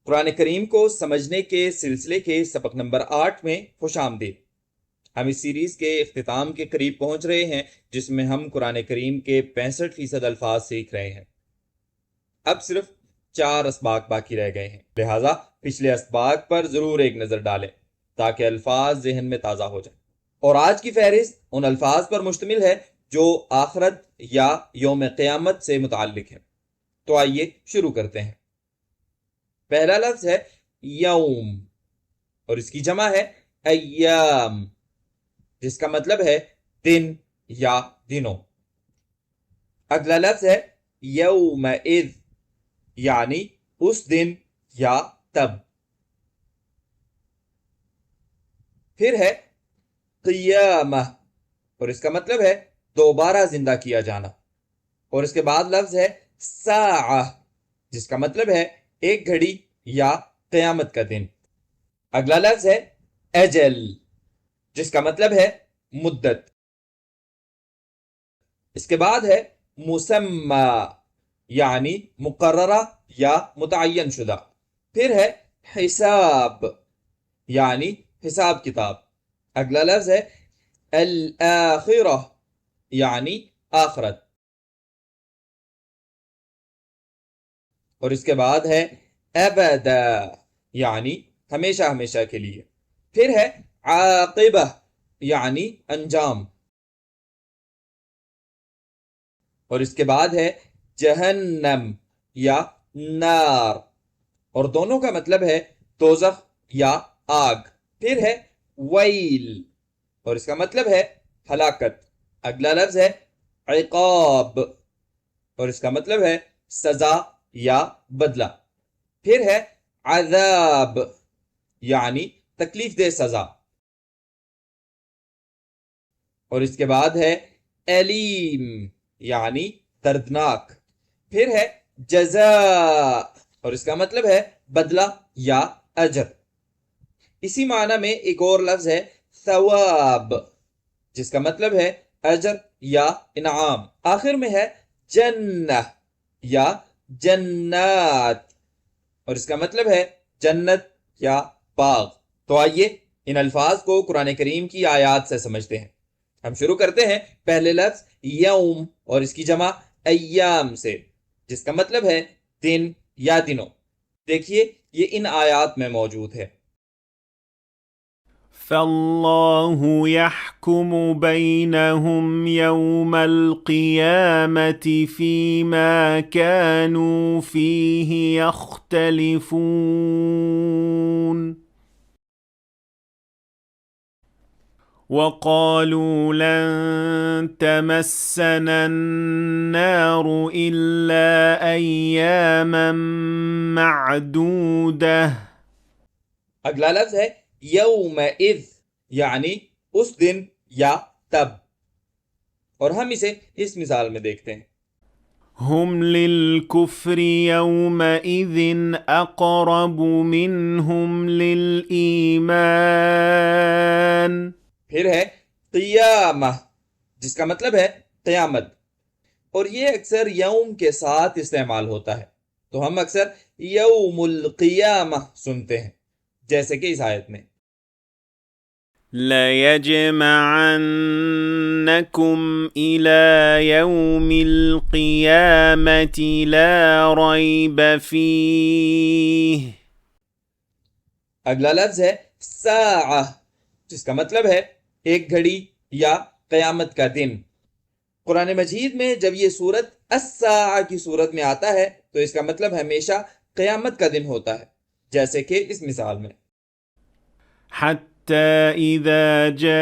कुरान करीम को समझने के सिलसिले के सबक नंबर 8 में खुशामदीद। हम इस सीरीज के इख्तिताम के करीब पहुंच रहे हैं, जिसमें हम कुरान करीम के 65% अल्फाज सीख रहे हैं। अब सिर्फ 4 असबाक बाकी रह गए हैं, लिहाजा पिछले असबाक पर जरूर एक नजर डालें ताकि अल्फाज जहन में ताजा हो जाए। और आज की फहरिस्त उन अल्फाज पर मुश्तमिल है जो आखरत या यौम क़यामत से मुताल्लिक है। तो आइए शुरू करते हैं। पहला लफ्ज है यौम और इसकी जमा है अय्याम, जिसका मतलब है दिन या दिनों। अगला लफ्ज है यौमइज़, यानी उस दिन या तब। फिर है क़ियामह और इसका मतलब है दोबारा जिंदा किया जाना। और इसके बाद लफ्ज है साअह, जिसका मतलब है एक घड़ी या क़यामत का दिन। अगला लफ्ज है अजल, जिसका मतलब है मुद्दत। इसके बाद है मुसम्मा, यानी मुकर्ररा या मुतअय्यन शुदा। फिर है हिसाब, यानी हिसाब किताब। अगला लफ्ज है अल-आखिरह, यानी आखरत। और इसके बाद है अबदा, यानी हमेशा हमेशा के लिए। फिर है आकिबह, यानी अंजाम। और इसके बाद है जहन्नम या नार, और दोनों का मतलब है दोज़ख या आग। फिर है वैल और इसका मतलब है हलाकत। अगला लफ्ज है इक़ाब और इसका मतलब है सजा या बदला। फिर है अज़ाब, यानी तकलीफ दे सजा। और इसके बाद है अलीम, यानी दर्दनाक। फिर है जज़ा और इसका मतलब है बदला या अजर। इसी माना में एक और लफ्ज है सवाब, जिसका मतलब है अजर या इनाम। आखिर में है जन्नह या जन्नात और इसका मतलब है जन्नत या बाग। तो आइए इन अल्फाज को कुरान करीम की आयात से समझते हैं। हम शुरू करते हैं पहले लफ्ज यौम और इसकी जमा अय्याम से, जिसका मतलब है दिन या दिनों। देखिए ये इन आयात में मौजूद है। फल्लाहु यहकुमु बैनहुम यौमल क़ियामति फ़ीमा कानू फ़ीहि यख्तलिफ़ून وقالوا لن تمسنا النار إلا أياما معدودة। अगला लफ्ज है यौमइज़, यानी उस दिन या तब। और हम इसे इस मिसाल में देखते हैं। هم للكفر يومئذ أقرب منهم للإيمان। फिर है क़ियामह, जिसका मतलब है क़यामत, और ये अक्सर यौम के साथ इस्तेमाल होता है, तो हम अक्सर यौमुल क़ियामह सुनते हैं, जैसे कि इस आयत में ليجمعنكم إلى يوم القيامة لا ريب فيه। अगला लफ्ज है साअह, जिसका मतलब है एक घड़ी या क़यामत का दिन। कुरान मजीद में जब ये सूरत अस्साअ की सूरत में आता है तो इसका मतलब हमेशा क़यामत का दिन होता है, जैसे कि इस मिसाल में حتى إذا جاءتهم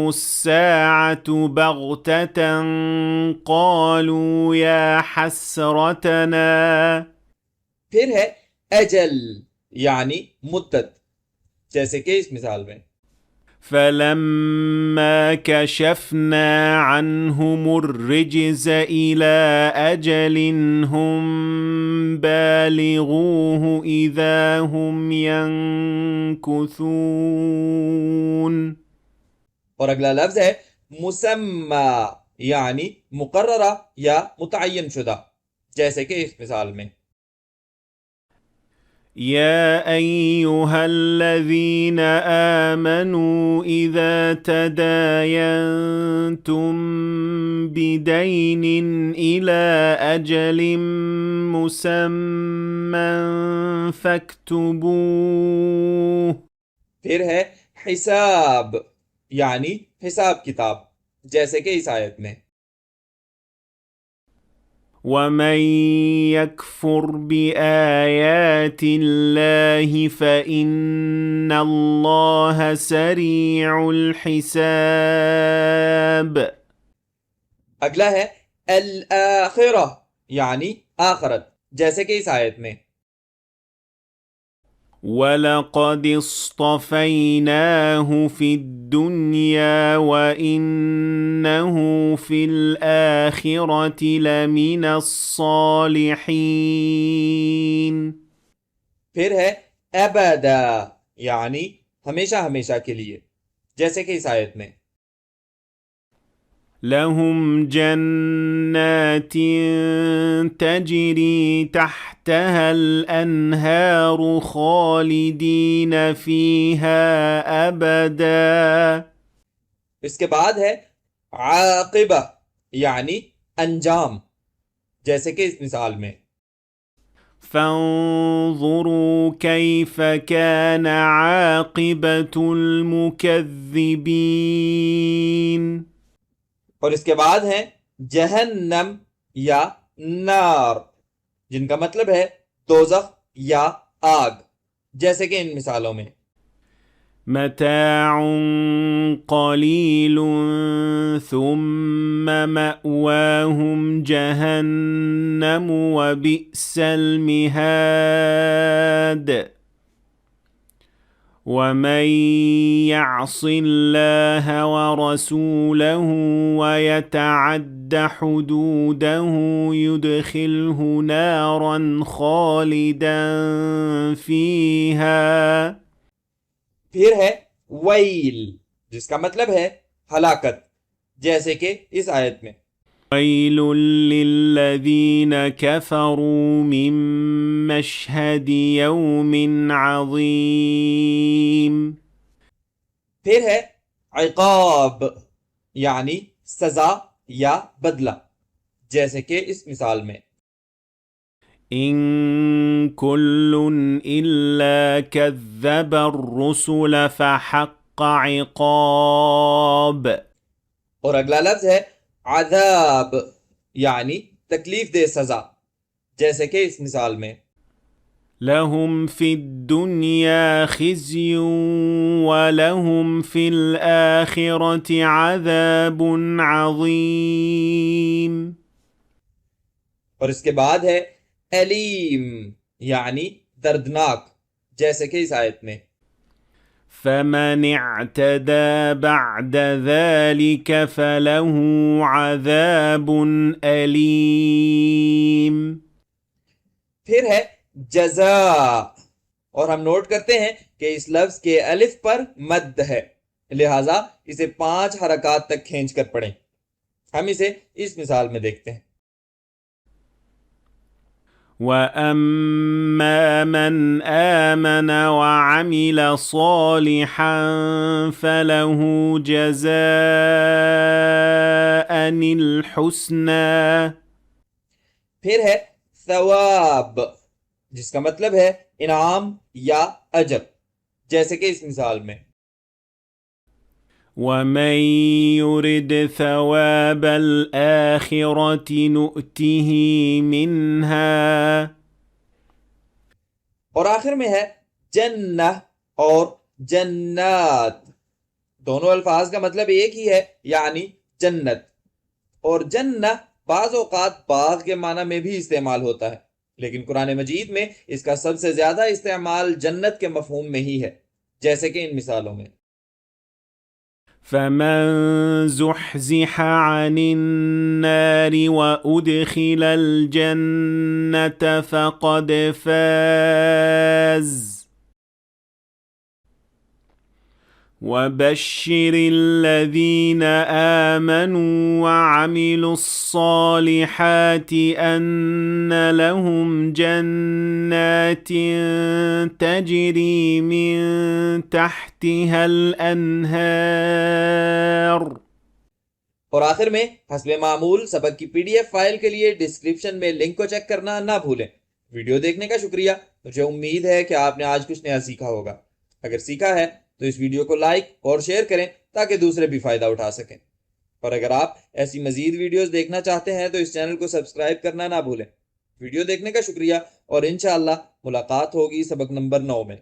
الساعة بغتة قالوا يا حسرتنا। फिर है अजल, यानी मुद्दत, जैसे कि इस मिसाल में فلما كشفنا عنهم الرجز إلى أجل هم بالغوه إذا هم ينكثون। और अगला लफ्ज है मुसम्मा, यानी मुकर्ररा या मुतअय्यन शुदा, जैसे कि इस मिसाल में يا أيها الذين آمنوا إذا تداينتم بدين إلى أجل مسمى فاكتبوه फिर है हिसाब यानी हिसाब किताब, जैसे कि इस आयत में ومن يكفر بآيات الله فإن الله سريع الحساب अगला है अल आखिरा यानी आखरत, जैसे कि इस आयत में ولقد اصطفيناه في الدنيا وإنه في الآخرة لمن الصالحين फिर है अबदा यानी हमेशा हमेशा के लिए, जैसे कि इस आयत में لهم جنات تجري تحتها الأنهار خالدين فيها أبدا इसके बाद है आकिबा यानी अंजाम, जैसे कि इस मिसाल में فانظروا كيف كان عاقبة المكذبين और इसके बाद है जहन्नम या नार, जिनका मतलब है दोजख या आग, जैसे कि इन मिसालों में متاع قليل ثم مأواهم جهنم وبئس المهاد ومن يعص الله ورسوله ويتعد حدوده يدخله نارا خالدا فيها फिर है वैल, जिसका मतलब है हलाकत, जैसे कि इस आयत में ويل للذين كفروا من مشهد يوم عظيم फिर है इकाब यानी सजा या बदला, जैसे कि इस मिसाल में إن كل إلا كذب الرسل فحق عقاب और अगला लफ्ज है अजाब यानी तकलीफ दे सजा, जैसे कि इस मिसाल में لهم في الدنيا خزي ولهم في الآخرة عذاب عظيم और इसके बाद है अलीम यानी दर्दनाक, जैसे कि इस आयत में فمن اعتدى بعد ذلك فله عذاب أليم फिर है जजा, और हम नोट करते हैं कि इस लफ्ज के अलिफ पर मद्द है, लिहाजा इसे 5 हरकात तक खींच कर पढ़ें। हम इसे इस मिसाल में देखते हैं। وأما من آمن وعمل صالحا فله جزاء الحسنى फिर है सवाब, जिसका मतलब है इनाम या अजर, जैसे कि इस मिसाल में ومن يرد ثواب الآخرة نؤته منها और आखिर में है जन्नह और जन्नात। दोनों अल्फाज का मतलब एक ही है, यानी जन्नत। और जन्नह बाज औकात बाग के माना में भी इस्तेमाल होता है, लेकिन कुरान मजीद में इसका सबसे ज्यादा इस्तेमाल जन्नत के मफहूम में ही है, जैसे कि इन मिसालों में فمن زحزح عن النار وأدخل الجنة فقد فاز وبشر الذين آمنوا وعملوا الصالحات أن لهم جنات تجري من تحتها الأنهار. और आखिर में हस्बे मामूल सबक की पीडीएफ फाइल के लिए डिस्क्रिप्शन में लिंक को चेक करना ना भूलें। वीडियो देखने का शुक्रिया। मुझे उम्मीद है कि आपने आज कुछ नया सीखा होगा। अगर सीखा है तो इस वीडियो को लाइक और शेयर करें ताकि दूसरे भी फायदा उठा सकें। और अगर आप ऐसी मजीद वीडियोस देखना चाहते हैं तो इस चैनल को सब्सक्राइब करना ना भूलें। वीडियो देखने का शुक्रिया और इंशाअल्लाह मुलाकात होगी सबक नंबर 9 में।